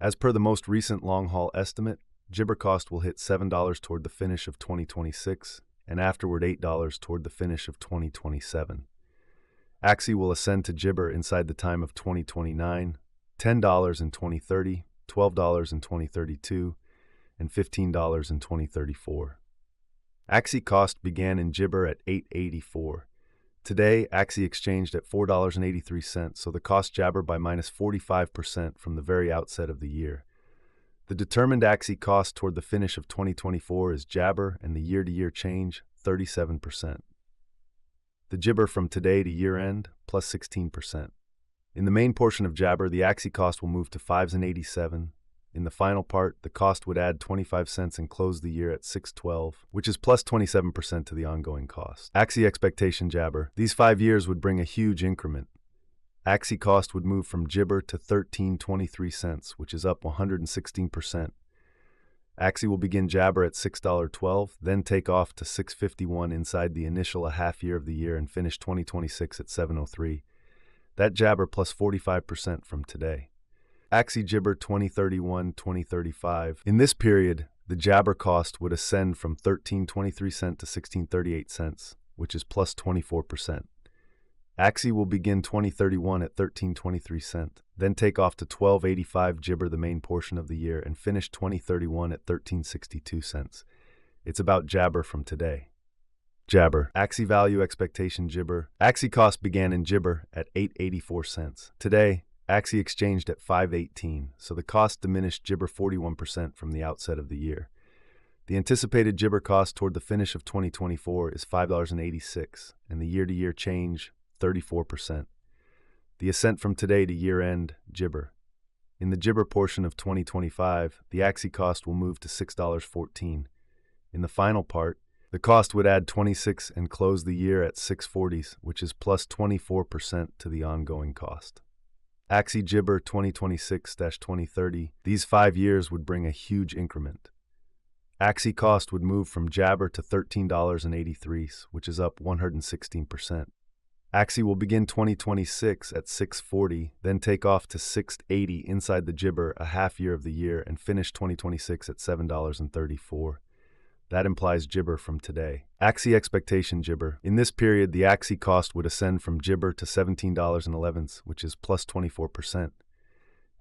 As per the most recent long-haul estimate, Gibber cost will hit $7 toward the finish of 2026, and afterward $8 toward the finish of 2027. Axie will ascend to Gibber inside the time of 2029, $10 in 2030, $12 in 2032, and $15 in 2034. Axie cost began in Gibber at $8.84. Today, Axie exchanged at $4.83, so the cost jabber by minus 45% from the very outset of the year. The determined Axie cost toward the finish of 2024 is jabber, and the year-to-year change, 37%. The Gibber from today to year-end, plus 16%. In the main portion of jabber, the Axie cost will move to 5.87. In the final part, the cost would add 25 cents and close the year at 6.12, which is plus 27% to the ongoing cost. Axie expectation jabber. These 5 years would bring a huge increment. Axie cost would move from Gibber to 13.23 cents, which is up 116%. Axie will begin jabber at $6.12, then take off to $6.51 inside the initial a half year of the year and finish 2026 at $7.03. That jabber plus 45% from today. Axie Gibber 2031-2035. In this period, the jabber cost would ascend from 13.23 cents to 16.38 cents, which is plus 24%. Axie will begin 2031 at 13.23 cents, then take off to 12.85 Gibber the main portion of the year and finish 2031 at 13.62 cents. It's about jabber from today. Jabber. Axie value expectation Gibber. Axie cost began in Gibber at 8.84 cents. Today, Axie exchanged at 5.18, so the cost diminished Gibber 41% from the outset of the year. The anticipated Gibber cost toward the finish of 2024 is $5.86, and the year-to-year change, 34%. The ascent from today to year-end, Gibber. In the Gibber portion of 2025, the Axie cost will move to $6.14. In the final part, the cost would add 26 and close the year at 6.40s, which is plus 24% to the ongoing cost. Axie Gibber 2026-2030, these 5 years would bring a huge increment. Axie cost would move from jabber to $13.83, which is up 116%. Axie will begin 2026 at 6.40, then take off to 6.80 inside the Gibber a half year of the year and finish 2026 at $7.34. That implies Gibber from today. Axie expectation Gibber. In this period, the Axie cost would ascend from Gibber to $17.11, which is plus 24%.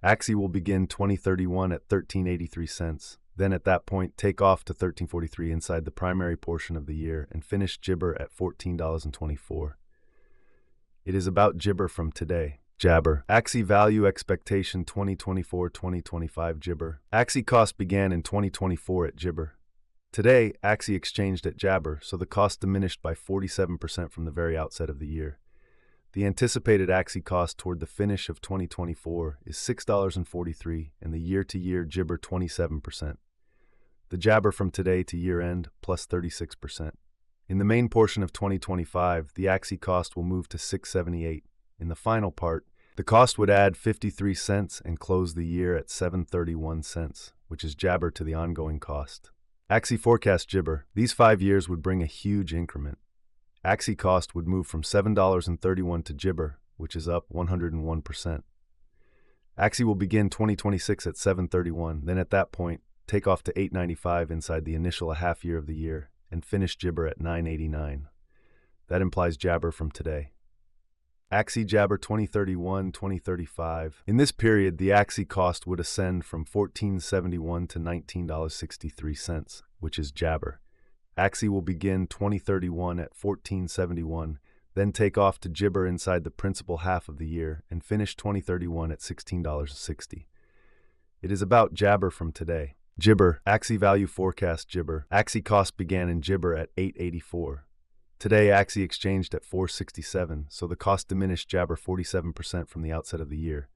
Axie will begin 2031 at 13.83 cents, then at that point take off to 13.43 inside the primary portion of the year and finish Gibber at $14.24. It is about Gibber from today. Jabber. Axie value expectation 2024-2025 Gibber. Axie cost began in 2024 at Gibber. Today, Axie exchanged at jabber, so the cost diminished by 47% from the very outset of the year. The anticipated Axie cost toward the finish of 2024 is $6.43, and the year-to-year Gibber 27%. The jabber from today to year-end, plus 36%. In the main portion of 2025, the Axie cost will move to $6.78. In the final part, the cost would add 53 cents and close the year at 7.31 cents, which is jabber to the ongoing cost. Axie forecast Gibber. These 5 years would bring a huge increment. Axie cost would move from $7.31 to Gibber, which is up 101%. Axie will begin 2026 at 7.31, then at that point, take off to 8.95 inside the initial a half year of the year, and finish Gibber at 9.89. That implies jabber from today. Axie jabber 2031-2035. In this period, the Axie cost would ascend from $14.71 to $19.63, which is jabber. Axie will begin 2031 at $14.71, then take off to Gibber inside the principal half of the year and finish 2031 at $16.60. It is about jabber from today. Gibber. Axie value forecast Gibber. Axie cost began in Gibber at 8.84. Today, Axie exchanged at 4.67, so the cost diminished jabber 47% from the outset of the year.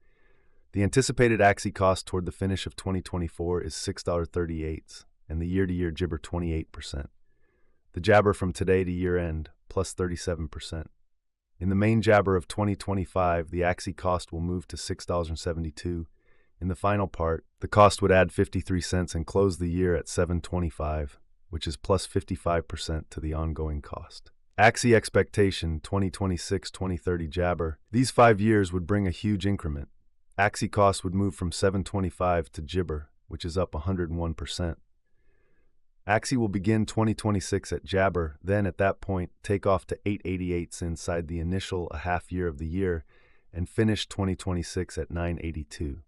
The anticipated Axie cost toward the finish of 2024 is $6.38, and the year-to-year Gibber 28%. The jabber from today to year-end, plus 37%. In the main jabber of 2025, the Axie cost will move to $6.72. In the final part, the cost would add 53 cents and close the year at $7.25, which is plus 55% to the ongoing cost. Axie expectation 2026-2030 jabber. These 5 years would bring a huge increment. Axie cost would move from 725 to Jibber, which is up 101%. Axie will begin 2026 at Jabber, then at that point take off to 888s inside the initial half year of the year, and finish 2026 at 982.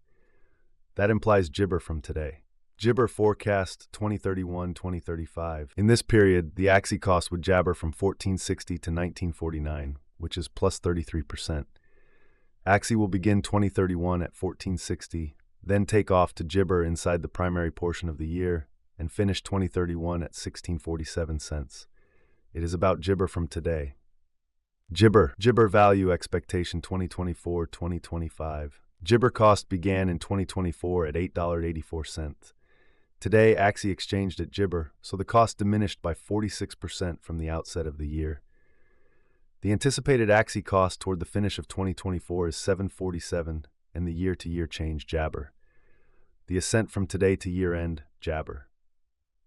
That implies Jibber from today. Jibber forecast 2031-2035. In this period, the Axie cost would jabber from 1460 to 1949, which is plus 33%. Axie will begin 2031 at 1460, then take off to Jibber inside the primary portion of the year, and finish 2031 at 1647 cents. It is about Jibber from today. Jibber value expectation 2024-2025. Jibber cost began in 2024 at $8.84. Today, Axie exchanged at Jibber, so the cost diminished by 46% from the outset of the year. The anticipated Axie cost toward the finish of 2024 is $7.47, and the year-to-year change Jabber. The ascent from today to year-end, Jabber.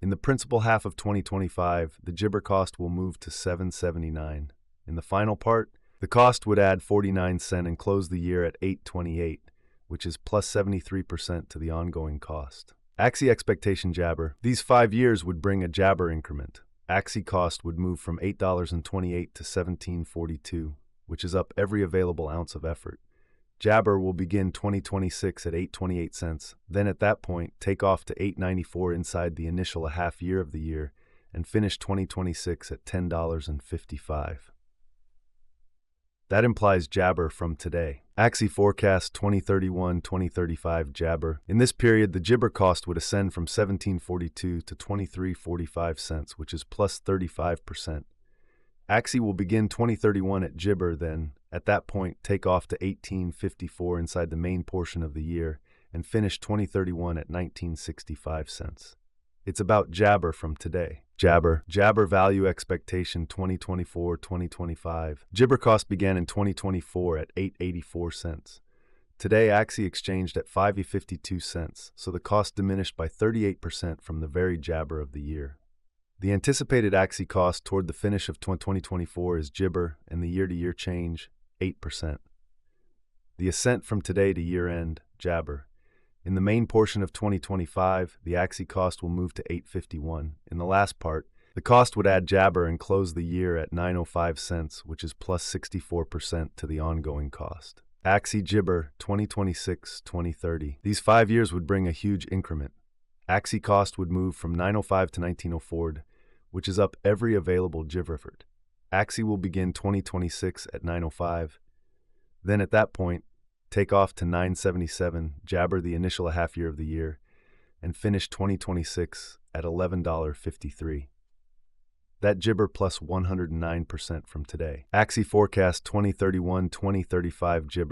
In the principal half of 2025, the Jibber cost will move to $7.79. In the final part, the cost would add 49 cents and close the year at $8.28, which is plus 73% to the ongoing cost. Axie expectation Jabber. These 5 years would bring a Jabber increment. Axie cost would move from $8.28 to $17.42, which is up every available ounce of effort. Jabber will begin 2026 at 8.28 cents, then at that point take off to 8.94 inside the initial half year of the year, and finish 2026 at $10.55. That implies Jabber from today. Axie forecast 2031-2035 Jabber. In this period, the Jibber cost would ascend from $17.42 to $23.45 cents, which is plus 35%. Axie will begin 2031 at Jibber, then, at that point, take off to 18.54 inside the main portion of the year, and finish 2031 at 19.65 cents. It's about Jabber from today. Jabber value expectation 2024-2025. Jibber cost began in 2024 at 8.84 cents. Today, Axie exchanged at 5.52 cents, so the cost diminished by 38% from the very Jabber of the year. The anticipated Axie cost toward the finish of 2024 is Jibber, and the year-to-year change, 8%. The ascent from today to year-end, Jabber. In the main portion of 2025, the Axie cost will move to 8.51. In the last part, the cost would add Jabber and close the year at 9.05 cents, which is plus 64% to the ongoing cost. Axie Jibber 2026-2030. These 5 years would bring a huge increment. Axie cost would move from 9.05 to 19.04, which is up every available Jibber. Axie will begin 2026 at 9.05. Then at that point, take off to 9.77, Jabber the initial half year of the year, and finish 2026 at $11.53. That Jibber plus 109% from today. Axie forecast 2031-2035 Jibber.